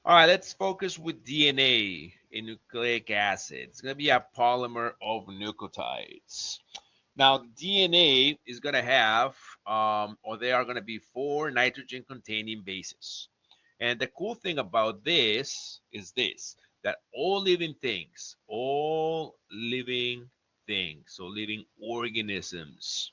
All right, let's focus with DNA in nucleic acid. It's going to be a polymer of nucleotides. Now, DNA is going to have, or there are going to be 4 nitrogen-containing bases. And the cool thing about this is this, that all living things, so living organisms,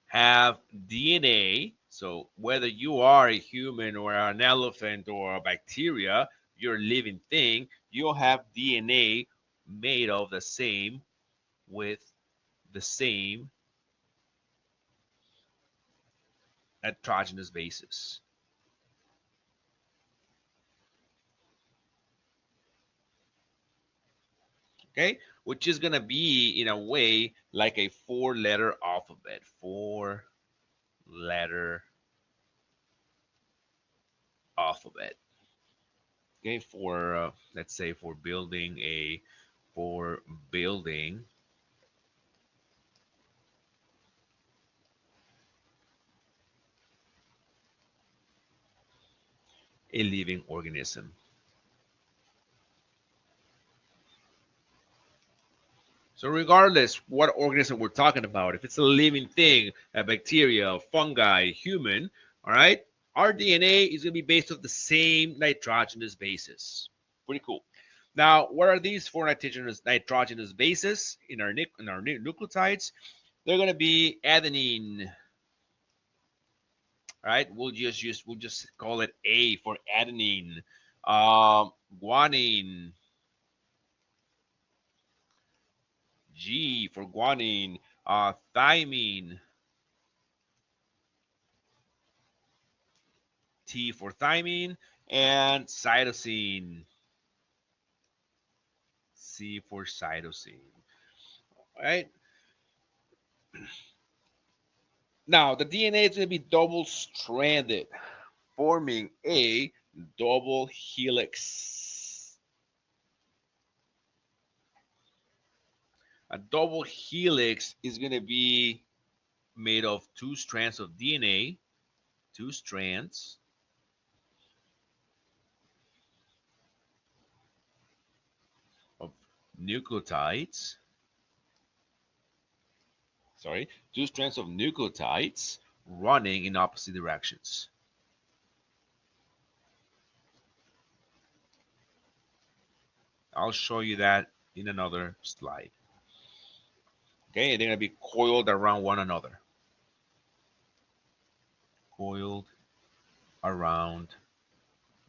have DNA. So whether you are a human or an elephant or a bacteria, you're a living thing, you'll have DNA made of the same with the same nitrogenous basis. Okay, which is gonna be in a way like a 4-letter alphabet. 4-letter alphabet. Okay, for let's say for building a living organism. So regardless what organism we're talking about, if it's a living thing, a bacteria, a fungi, human, all right, our DNA is going to be based off the same nitrogenous basis. Pretty cool. Now, what are these 4 nitrogenous bases in our nucleotides? They're going to be adenine. All right, we'll just call it A for adenine. Guanine, G for guanine, thymine, T for thymine, and cytosine, C for cytosine. All right. Now, the DNA is going to be double stranded, forming a double helix. A double helix is going to be made of 2 strands of DNA, 2 strands of nucleotides, 2 strands of nucleotides running in opposite directions. I'll show you that in another slide. Okay, they're going to be coiled around one another. Coiled around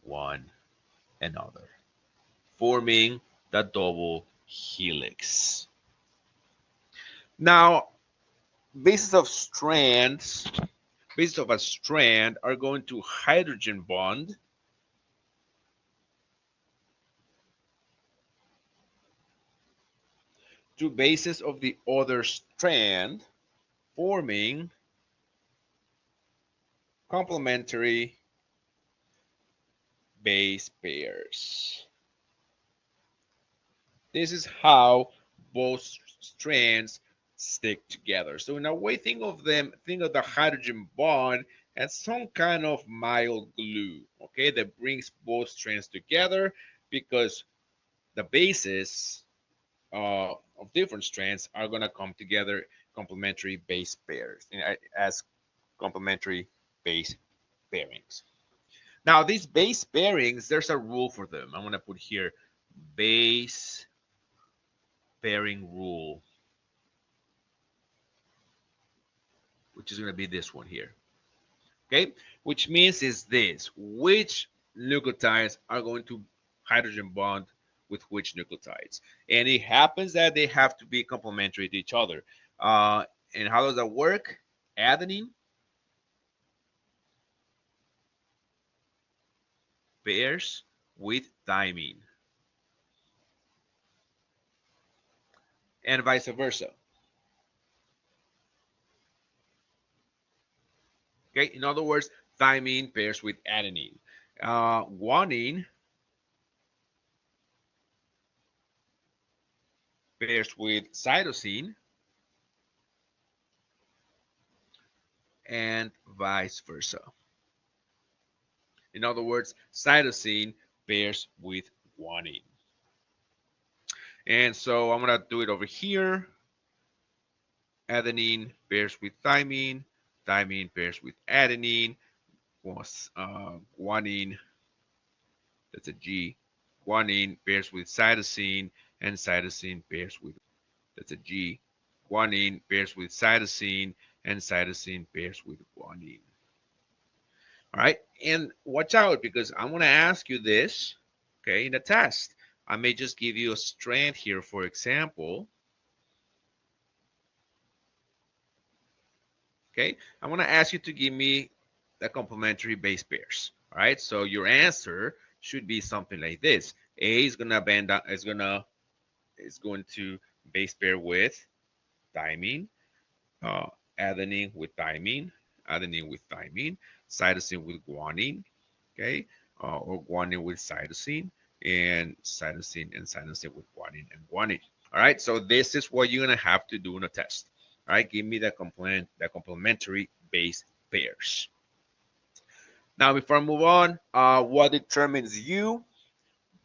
one another, forming the double helix. Now, bases of a strand are going to hydrogen bond to bases of the other strand, forming complementary base pairs. This is how both strands stick together. So in a way, think of the hydrogen bond as some kind of mild glue, okay, that brings both strands together, because the bases of different strands are going to come together complementary base pairs as complementary base pairings. Now, these base pairings, there's a rule for them. I'm going to put here base pairing rule, which is going to be this one here. Okay, which means is this: which nucleotides are going to hydrogen bond with which nucleotides, and it happens that they have to be complementary to each other. And how does that work? Adenine pairs with thymine, and vice versa. Okay, in other words, thymine pairs with adenine. Guanine pairs with cytosine, and vice versa. In other words, cytosine pairs with guanine. And so I'm going to do it over here. Adenine pairs with thymine. Thymine pairs with adenine. Guanine, that's a G. Guanine pairs with cytosine, and cytosine pairs with, that's a G. Guanine pairs with cytosine, and cytosine pairs with guanine. All right, and watch out because I'm going to ask you this, okay, in a test. I may just give you a strand here, for example. Okay, I'm going to ask you to give me the complementary base pairs. All right, so your answer should be something like this. A is going to bend down, is going to base pair with thymine, adenine with thymine, cytosine with guanine, okay, or guanine with cytosine, and cytosine with guanine and guanine. All right, so this is what you're gonna have to do in a test. All right, give me the complementary base pairs. Now, before I move on, what determines you?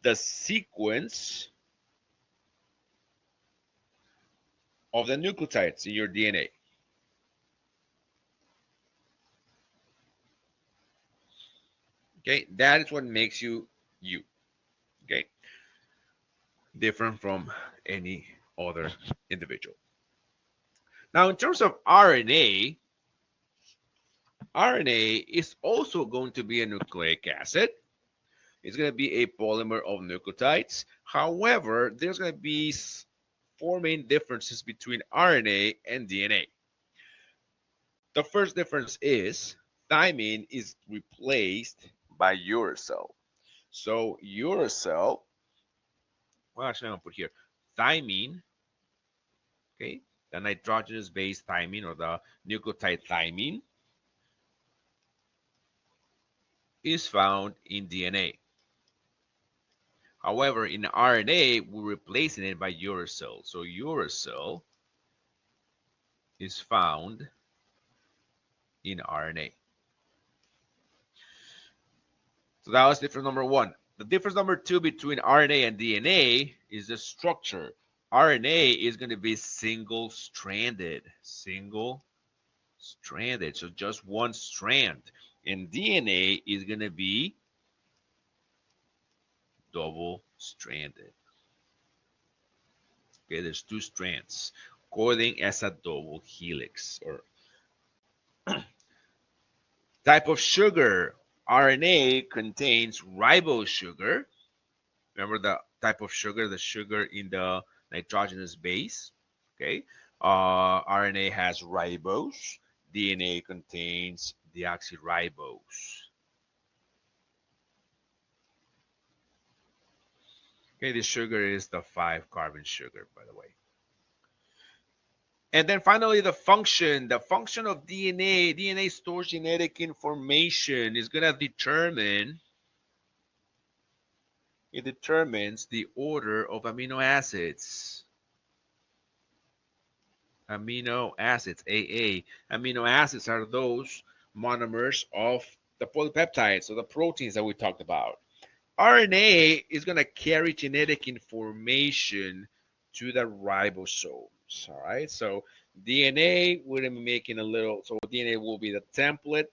The sequence of the nucleotides in your DNA. Okay, that is what makes you you. Okay, different from any other individual. Now, in terms of RNA, RNA is also going to be a nucleic acid. It's going to be a polymer of nucleotides. However, there's going to be four main differences between RNA and DNA. The first difference is thymine is replaced by uracil. So uracil, well, actually, I'm going to put here thymine, okay, the nitrogenous base thymine or the nucleotide thymine is found in DNA. However, in RNA, we're replacing it by uracil. So uracil is found in RNA. So that was difference number one. The difference number two between RNA and DNA is the structure. RNA is going to be single-stranded. Single-stranded, so just one strand. And DNA is going to be double-stranded. Okay, there's two strands, coding as a double helix. Or type of sugar. RNA contains ribose sugar. Remember the type of sugar, the sugar in the nitrogenous base. Okay, RNA has ribose. DNA contains deoxyribose. Okay, this sugar is the 5-carbon sugar, by the way. And then finally, the function of DNA. DNA stores genetic information. Is going to determine, it determines the order of amino acids. Amino acids, AA. Amino acids are those monomers of the polypeptides, so the proteins that we talked about. RNA is going to carry genetic information to the ribosomes. All right, so DNA, we're going to be making a little, so DNA will be the template,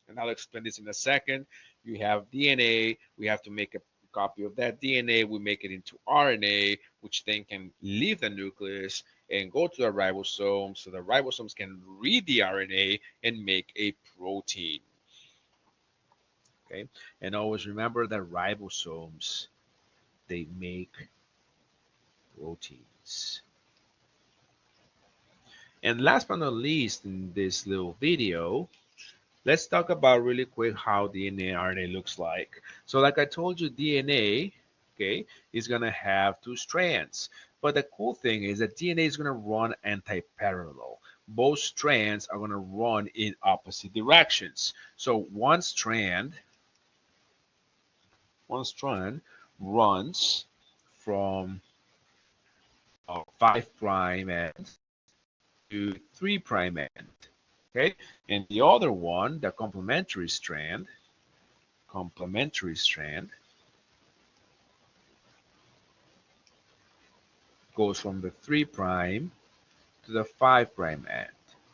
and I'll explain this in a second. You have DNA, we have to make a copy of that DNA, we make it into RNA, which then can leave the nucleus and go to the ribosome, so the ribosomes can read the RNA and make a protein. Okay, and always remember that ribosomes, they make proteins. And last but not least, in this little video, let's talk about really quick how DNA and RNA looks like. So like I told you, DNA, okay, is going to have two strands. But the cool thing is that DNA is going to run anti-parallel. Both strands are going to run in opposite directions. So one strand runs from 5' end to 3' end. Okay, and the other one, the complementary strand, complementary strand goes from the 3' to the 5' end.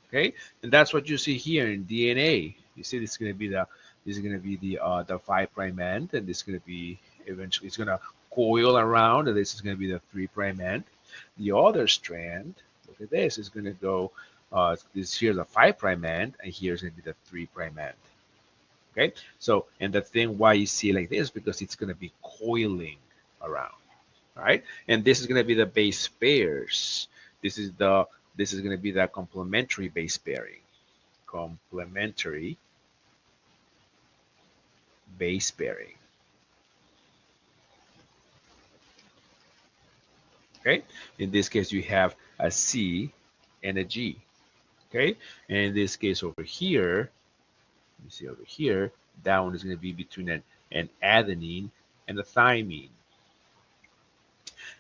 Okay, and that's what you see here in DNA. You see, this is going to be the 5' end, and this is going to be eventually it's going to coil around, and this is going to be the 3' end. The other strand, look at this, is going to go. This here's a 5' end, and here's going to be the 3' end. Okay, so and the thing why you see it like this because it's going to be coiling around. All right, and this is going to be the base pairs. This is going to be the complementary base pairing. Complementary base pairing. Okay, in this case you have a C and a G. Okay, and in this case over here, you see over here, that one is going to be between an adenine and a thymine.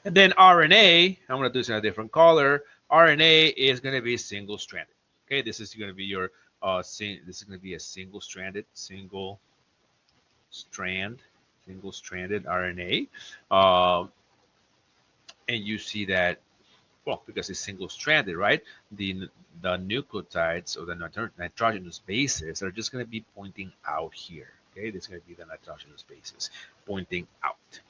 And then RNA, I'm going to do this in a different color. RNA is going to be single-stranded. Okay, this is going to be your this is going to be a single-stranded RNA, and you see that well because it's single-stranded, right? The nucleotides or the nitrogenous bases are just going to be pointing out here. Okay, this is going to be the nitrogenous bases pointing out.